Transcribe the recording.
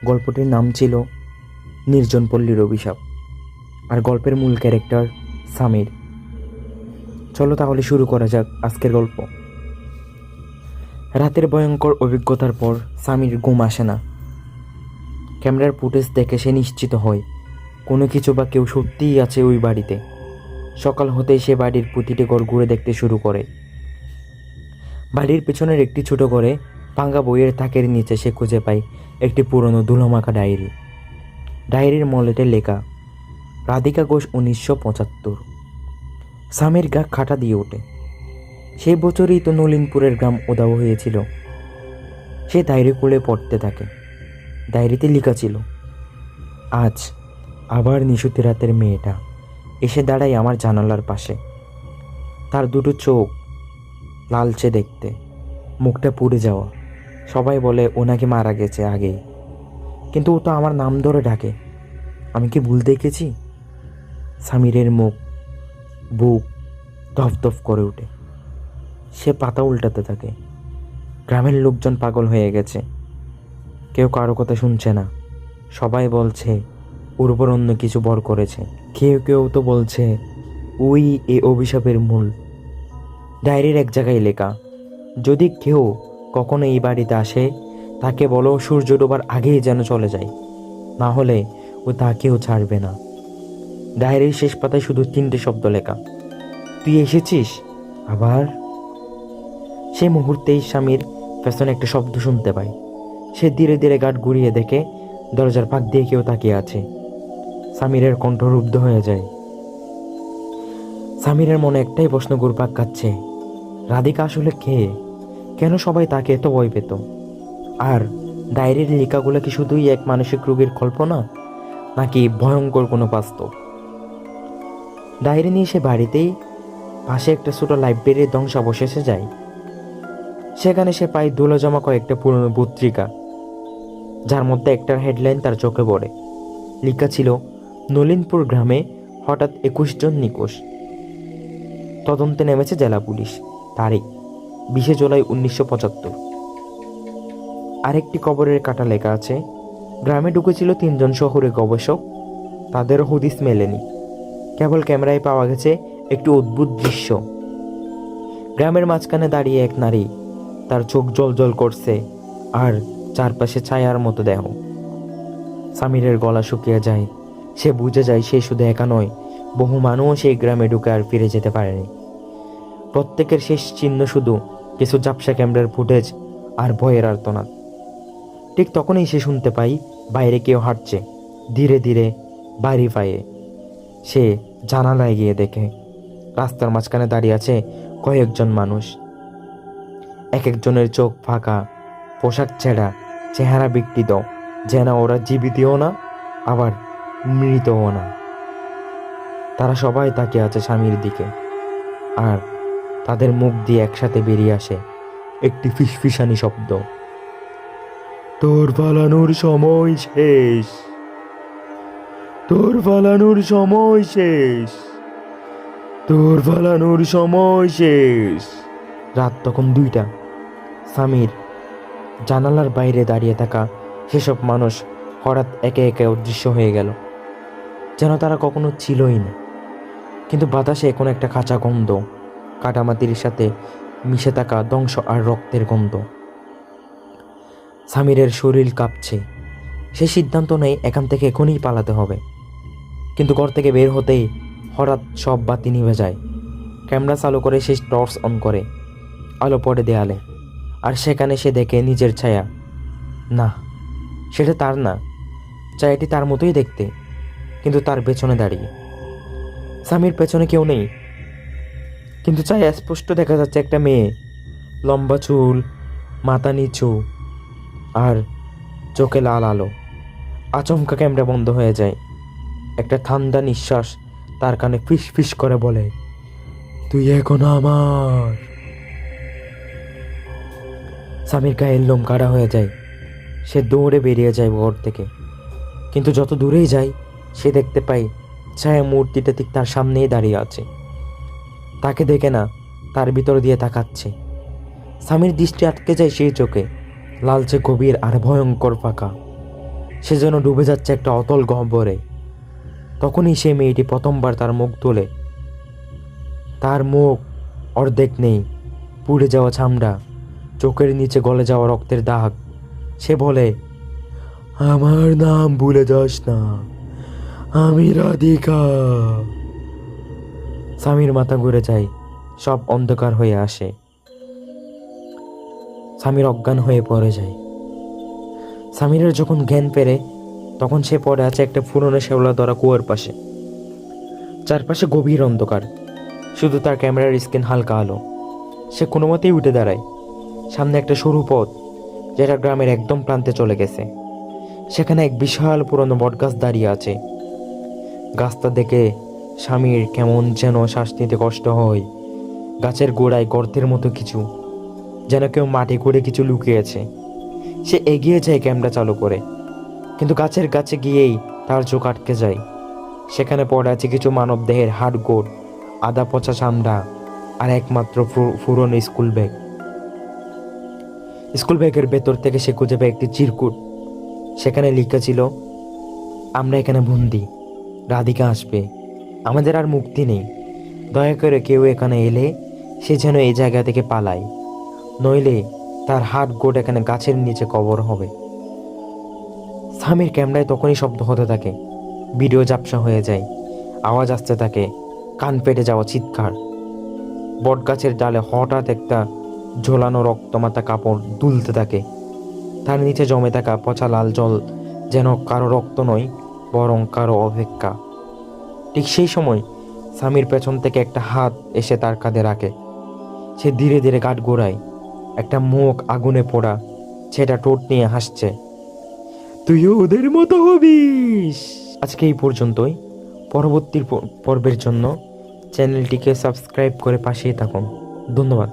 গল্পটির নাম ছিল নির্জন পল্লীর অভিশাপ, আর গল্পের মূল ক্যারেক্টার সামির। চলো তাহলে শুরু করা যাক আজকের গল্প। রাতের ভয়ঙ্কর অভিজ্ঞতার পর সামির ঘুম আসে না। ক্যামেরার ফুটেজ দেখে সে নিশ্চিত হয় কোনো কিছু বা কেউ সত্যিই আছে ওই বাড়িতে। সকাল হতেই সে বাড়ির প্রতিটি ঘর ঘুরে দেখতে শুরু করে। বাড়ির পেছনের একটি ছোট ঘরে ভাঙা বইয়ের তাকের নিচে সে খুঁজে পায় একটি পুরনো ধুলোমাখা ডায়েরি। ডায়েরির মলেটে লেখা রাধিকা ঘোষ 1975। সামির গা খাটা দিয়ে ওঠে। সেই বছরই তো নলিনপুরের গ্রাম উধাও হয়েছিল। সে ডায়েরি খুলে পড়তে থাকে। ডায়েরিতে লেখা ছিল, আজ আবার নিশুতি রাতের মেয়েটা এসে দাঁড়ায় আমার জানালার পাশে। তার দুটো চোখ লালচে দেখতে, মুখটা পুড়ে যাওয়া। সবাই বলে ও নাকি মারা গেছে আগেই, কিন্তু ও তো আমার নাম ধরে ডাকে। আমি কি ভুল দেখেছি? সামিরের বুক ধপধপ করে ওঠে। সে পাতা উল্টাতে থাকে। গ্রামের লোকজন পাগল হয়ে গেছে। কেউ কারো কথা শুনছে না। সবাই বলছে ওর উপর অন্য কিছু ভর করেছে। কেউ কেউ তো বলছে ওই এ অভিশাপের মূল। ডায়েরির এক জায়গায় লেখা, যদি কেউ কখনো এই বাড়িতে আসে তাকে বলো সূর্য ডোবার আগেই যেন চলে যায়, না হলে ও তাকেও ছাড়বে না। ডায়েরির শেষ পাতায় শুধু 3টে শব্দ লেখা, তুই এসেছিস আবার। সেই মুহূর্তেই স্বামীর পেছনে একটা শব্দ শুনতে পায়। সে ধীরে ধীরে গাঁট ঘুরিয়ে দেখে দরজার ফাঁক দিয়ে কেউ তাকিয়ে আছে। সামিরের কণ্ঠ রুদ্ধ হয়ে যায়। সামিরের মনে একটাই প্রশ্ন ঘুরপাক খাচ্ছে, রাধিকা আসলে কে? কেন সবাই তাকে এত ভয় পেত? আর ডায়েরির লেখাগুলো কি শুধুই এক মানসিক রোগীর কল্পনা, নাকি ভয়ঙ্কর কোনো বাস্তব? ডায়েরি নিয়ে সে বাড়িতেই পাশে একটা ছোট লাইব্রেরির ধ্বংসাবশেষে যায়। সেখানে সে পায় ধুলো জমা কয়েকটা পুরনো পত্রিকা, যার মধ্যে একটার হেডলাইন তার চোখে পড়ে। লেখা ছিল, নলিনপুর গ্রামে হঠাৎ 21 জন নিখোঁজ। তদন্তে নেমেছে জেলা পুলিশ। তারিখ 20 জুলাই 1975। আরেকটি কবরের কাটা লেখা আছে, গ্রামে ঢুকেছিল 3 জন শহুরে গবেষক, তাদের হদিস মেলেনি। কেবল ক্যামেরায় পাওয়া গেছে একটি অদ্ভুত দৃশ্য। গ্রামের মাঝখানে দাঁড়িয়ে এক নারী, তার চোখ জ্বলজ্বল করছে আর চারপাশে ছায়ার মতো দেহ। সামিরের গলা শুকিয়ে যায়। সে বুঝে যায় সে শুধু একা নয়, বহু মানুষ এই গ্রামে ঢুকে আর ফিরে যেতে পারেনি। প্রত্যেকের শেষ চিহ্ন শুধু কিছু ঝাপসা ক্যামেরার ফুটেজ আর ভয়ের আর্তনাদ। ঠিক তখনই সে শুনতে পাই বাইরে কেউ হাঁটছে ধীরে ধীরে বাড়ি পায়ে। সে জানালায় গিয়ে দেখে রাস্তার মাঝখানে দাঁড়িয়ে আছে কয়েকজন মানুষ। এক একজনের চোখ ফাঁকা, পোশাক ছেঁড়া, চেহারা বিকৃত, যেন ওরা জীবিতও না আবার মৃতও না। তারা সবাই তাকিয়ে আছে স্বামীর দিকে, আর তাদের মুখ দিয়ে একসাথে বেরিয়ে আসে একটি ফিসফিসানি শব্দ, তোর পালানোর সময় শেষ, তোর পালানোর সময় শেষ, তোর পালানোর সময় শেষ। রাত তখন 2টা। সামির জানালার বাইরে দাঁড়িয়ে থাকা সেসব মানুষ হঠাৎ একে একে অদৃশ্য হয়ে গেল, যেন তারা কখনো ছিলই না। কিন্তু বাতাসে এখন একটা কাঁচা গন্ধ, কাটামাটির সাথে মিশে থাকা ধ্বংস আর রক্তের গন্ধ। সামিরের শরীর কাঁপছে। সে সিদ্ধান্ত নেয় এখান থেকে এখনই পালাতে হবে। কিন্তু ঘর থেকে বের হতেই হঠাৎ সব বাতি নিভে যায়। ক্যামেরা চালু করে সে টর্চ অন করে। আলো পড়ে দেয়ালে, আর সেখানে সে দেখে নিজের ছায়া। না, সেটা তার না। ছায়াটি তার মতোই দেখতে, কিন্তু তার পেছনে দাঁড়িয়ে। সামির পেছনে কেউ নেই, কিন্তু ছায়া স্পষ্ট দেখা যাচ্ছে একটা মেয়ে, লম্বা চুল, মাথা নিচু, আর চোখে লাল আলো। আচমকা ক্যামেরা বন্ধ হয়ে যায়। একটা ঠান্ডা নিঃশ্বাস তার কানে ফিস ফিস করে বলে, তুই এখন আমার। সামির গায়ের লোম কাটা হয়ে যায়। সে দৌড়ে বেরিয়ে যায় ঘর থেকে, কিন্তু যত দূরেই যায় সে দেখতে পায় ছায়া মূর্তিটা ঠিক তার সামনেই দাঁড়িয়ে আছে। তাকে দেখে না, তার ভিতর দিয়ে তাকাচ্ছে। সামির দৃষ্টি আটকে যায় সেই চোখে, লালচে গভীর আর ভয়ঙ্কর ফাঁকা। সে যেন ডুবে যাচ্ছে একটা অতল গহ্বরে। তখনই সে মেয়েটি প্রথমবার তার মুখ তোলে। তার মুখ অর্ধেক নেই, পুড়ে যাওয়া চামড়া, চোখের নিচে গলে যাওয়া রক্তের দাগ। সে বলে, আমার নাম ভুলে যাস না, আমি রাধিকা। স্বামীর মাথা ঘুরে যায়, সব অন্ধকার হয়ে আসে। স্বামীর অজ্ঞান হয়ে পড়ে যায়। স্বামীরের যখন জ্ঞান ফেরে তখন সে পড়ে আছে একটা পুরনো শেওলা ধরা কুয়োর পাশে। চারপাশে গভীর অন্ধকার, শুধু তার ক্যামেরার স্ক্রিন হালকা আলো। সে কোনো মতেই উঠে দাঁড়ায়। সামনে একটা সরু পথ যেটা গ্রামের একদম প্রান্তে চলে গেছে। সেখানে এক বিশাল পুরনো বটগাছ দাঁড়িয়ে আছে। গাছটা দেখে স্বামীর কেমন যেন শ্বাস নিতে কষ্ট হয়। গাছের গোড়ায় গর্তের মতো কিছু, যেন কেউ মাটি করে কিছু লুকিয়েছে। সে এগিয়ে যায় ক্যামেরা চালু করে, কিন্তু গাছের কাছে গিয়েই তার চোখ আটকে যায়। সেখানে পড়ে আছে কিছু মানব দেহের হাড়গোড়, আদা পচা চামড়া আর একমাত্র পুরনো স্কুল ব্যাগ। স্কুল ব্যাগের ভেতর থেকে সে খুঁজে পায় একটি চিরকুট। সেখানে লেখা ছিল, আমরা এখানে বন্দি, রাধিকা আসবে, আমাদের আর মুক্তি নেই। দয়া করে কেউ এখানে এলে সে যেন এই জায়গা থেকে পালায়, নইলে তার হাত গোট এখানে গাছের নিচে কবর হবে। স্বামীর ক্যামেরায় তখনই শব্দ হতে থাকে, ভিডিও ঝাপসা হয়ে যায়, আওয়াজ আসতে থাকে, কান পেটে যাওয়া চিৎকার। বটগাছের ডালে হঠাৎ একটা ঝোলানো রক্তমাতা কাপড় দুলতে থাকে। তার নিচে জমে থাকা পচা লাল জল যেন কারো রক্ত নয়, বরং কারো অপেক্ষা। ঠিক সেই সময় স্বামীর পেছন থেকে একটা হাত এসে তার কাঁধে রাখে। সে ধীরে ধীরে কাঠ গোড়ায়, একটা মুখ আগুনে পোড়া, সেটা ঠোঁট নিয়ে হাসছে, তুইও ওদের মতো হবিস। আজকে এই পর্যন্তই। পরবর্তী পর্বের জন্য চ্যানেলটিকে সাবস্ক্রাইব করে পাশেই থাকুন। ধন্যবাদ।